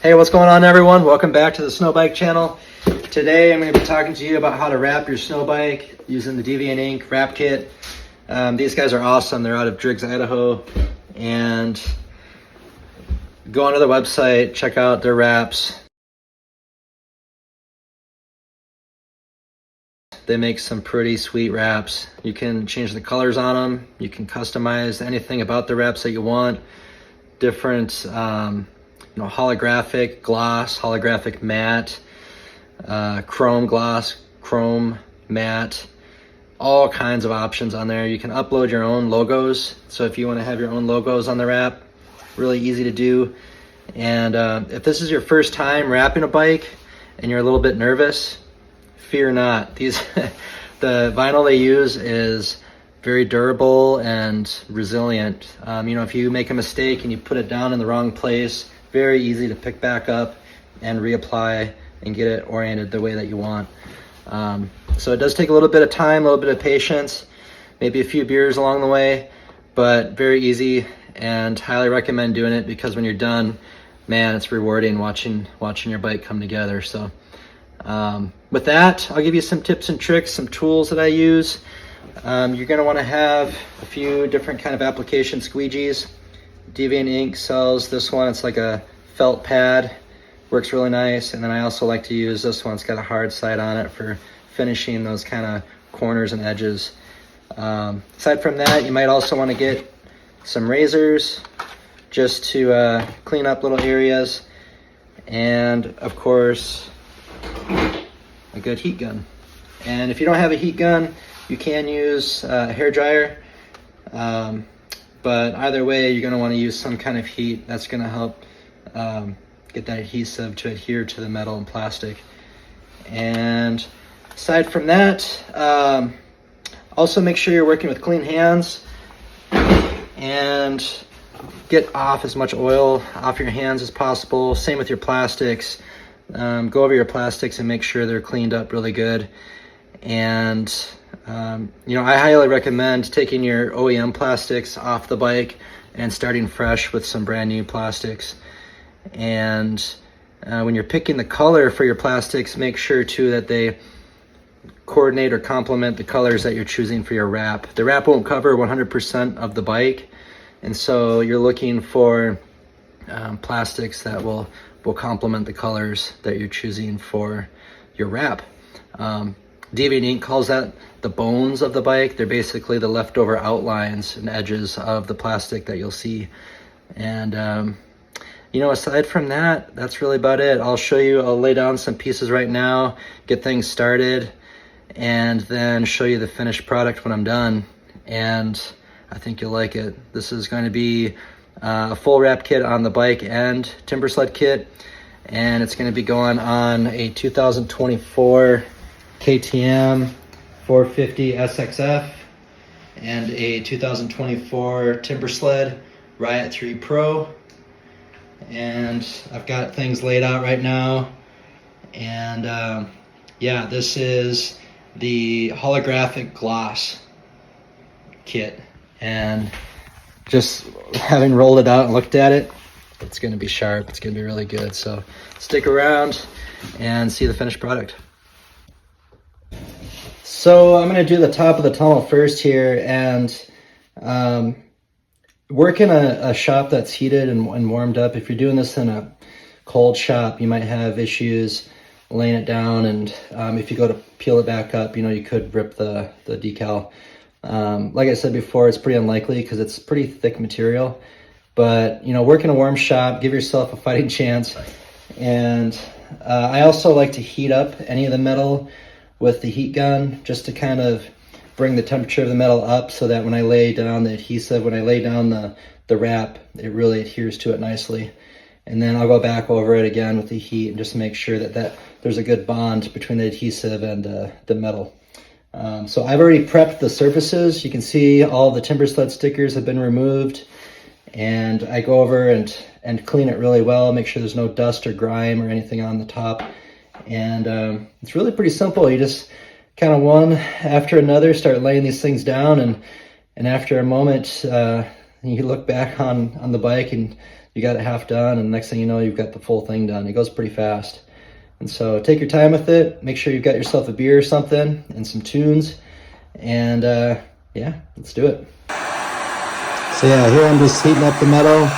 Hey, what's going on everyone? Welcome back to the Snowbike channel. Today I'm going to be talking to you about how to wrap your Snowbike using the DEVIANT INK wrap kit. These guys are awesome. They're out of Driggs, Idaho, and go onto their website, check out their wraps. They make some pretty sweet wraps. You can change the colors on them. You can customize anything about the wraps that you want. Different holographic gloss, holographic matte, chrome gloss, chrome matte, all kinds of options on there. You can upload your own logos. So if you want to have your own logos on the wrap, really easy to do. And if this is your first time wrapping a bike and you're a little bit nervous, fear not. The vinyl they use is very durable and resilient. If you make a mistake and you put it down in the wrong place, very easy to pick back up and reapply and get it oriented the way that you want. So it does take a little bit of time, a little bit of patience, maybe a few beers along the way, but very easy, and highly recommend doing it because when you're done, man, it's rewarding watching your bike come together. So with that, I'll give you some tips and tricks, some tools that I use. You're going to want to have a few different kind of application squeegees. DEVIANT INK sells this one. It's like a felt pad, works really nice. And then I also like to use this one. It's got a hard side on it for finishing those kind of corners and edges. Aside from that, you might also want to get some razors just to clean up little areas, and of course a good heat gun. And if you don't have a heat gun, you can use a hair dryer, but either way, you're going to want to use some kind of heat. That's going to help get that adhesive to adhere to the metal and plastic. And aside from that, also make sure you're working with clean hands and get off as much oil off your hands as possible. Same with your plastics. Go over your plastics and make sure they're cleaned up really good. And I highly recommend taking your OEM plastics off the bike and starting fresh with some brand new plastics. And when you're picking the color for your plastics, make sure too that they coordinate or complement the colors that you're choosing for your wrap. The wrap won't cover 100% of the bike, and so you're looking for plastics that will complement the colors that you're choosing for your wrap. DEVIANT INK calls that the bones of the bike. They're basically the leftover outlines and edges of the plastic that you'll see. And aside from that, that's really about it. I'll lay down some pieces right now, get things started, and then show you the finished product when I'm done. And I think you'll like it. This is going to be a full wrap kit on the bike and timber sled kit, and it's going to be going on a 2024 KTM 450 SXF and a 2024 timber sled Riot 3 Pro. And I've got things laid out right now, and this is the holographic gloss kit, and just having rolled it out and looked at it, it's going to be sharp. It's going to be really good. So stick around and see the finished product. So I'm going to do the top of the tunnel first here, and work in a shop that's heated and warmed up. If you're doing this in a cold shop, you might have issues laying it down, and if you go to peel it back up, you could rip the decal. Like I said before, it's pretty unlikely because it's pretty thick material, but work in a warm shop, give yourself a fighting chance. And I also like to heat up any of the metal with the heat gun, just to kind of bring the temperature of the metal up so that when I lay down the adhesive, when I lay down the wrap, it really adheres to it nicely. And then I'll go back over it again with the heat and just make sure that there's a good bond between the adhesive and the metal. So I've already prepped the surfaces. You can see all the timber sled stickers have been removed, and I go over and clean it really well, make sure there's no dust or grime or anything on the top. And it's really pretty simple. You just kind of one after another start laying these things down, and after a moment and you look back on the bike and you got it half done, and next thing you know, you've got the full thing done. It goes pretty fast. And so take your time with it. Make sure you've got yourself a beer or something and some tunes. And yeah, let's do it. So yeah, here I'm just heating up the metal.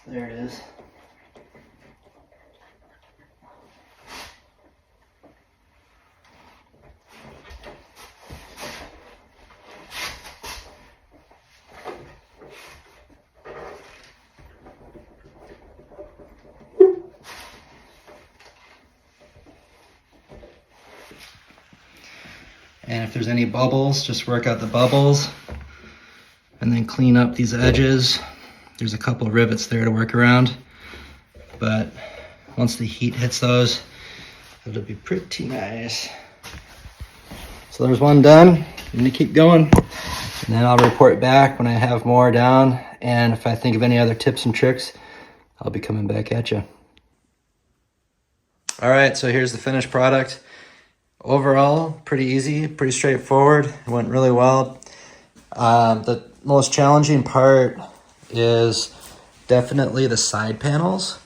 There it is. And if there's any bubbles, just work out the bubbles and then clean up these edges. There's a couple of rivets there to work around, but once the heat hits those, it'll be pretty nice. So there's one done. I'm gonna keep going, and then I'll report back when I have more down, and if I think of any other tips and tricks, I'll be coming back at you. All right, so here's the finished product. Overall, pretty easy, pretty straightforward. It went really well. The most challenging part is definitely the side panels,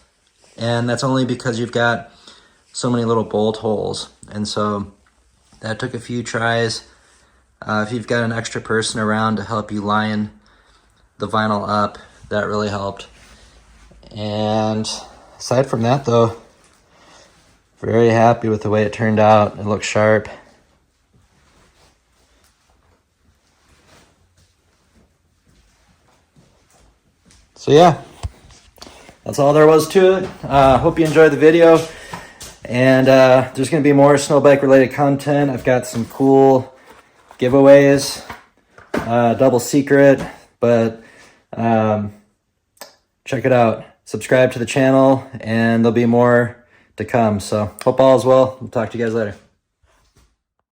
and that's only because you've got so many little bolt holes, and so that took a few tries. If you've got an extra person around to help you line the vinyl up, that really helped. And aside from that though, very happy with the way it turned out. It looks sharp. So yeah, that's all there was to it. Hope you enjoyed the video. And there's going to be more Snowbike related content. I've got some cool giveaways, double secret, but check it out. Subscribe to the channel and there'll be more to come. So hope all is well. We'll talk to you guys later.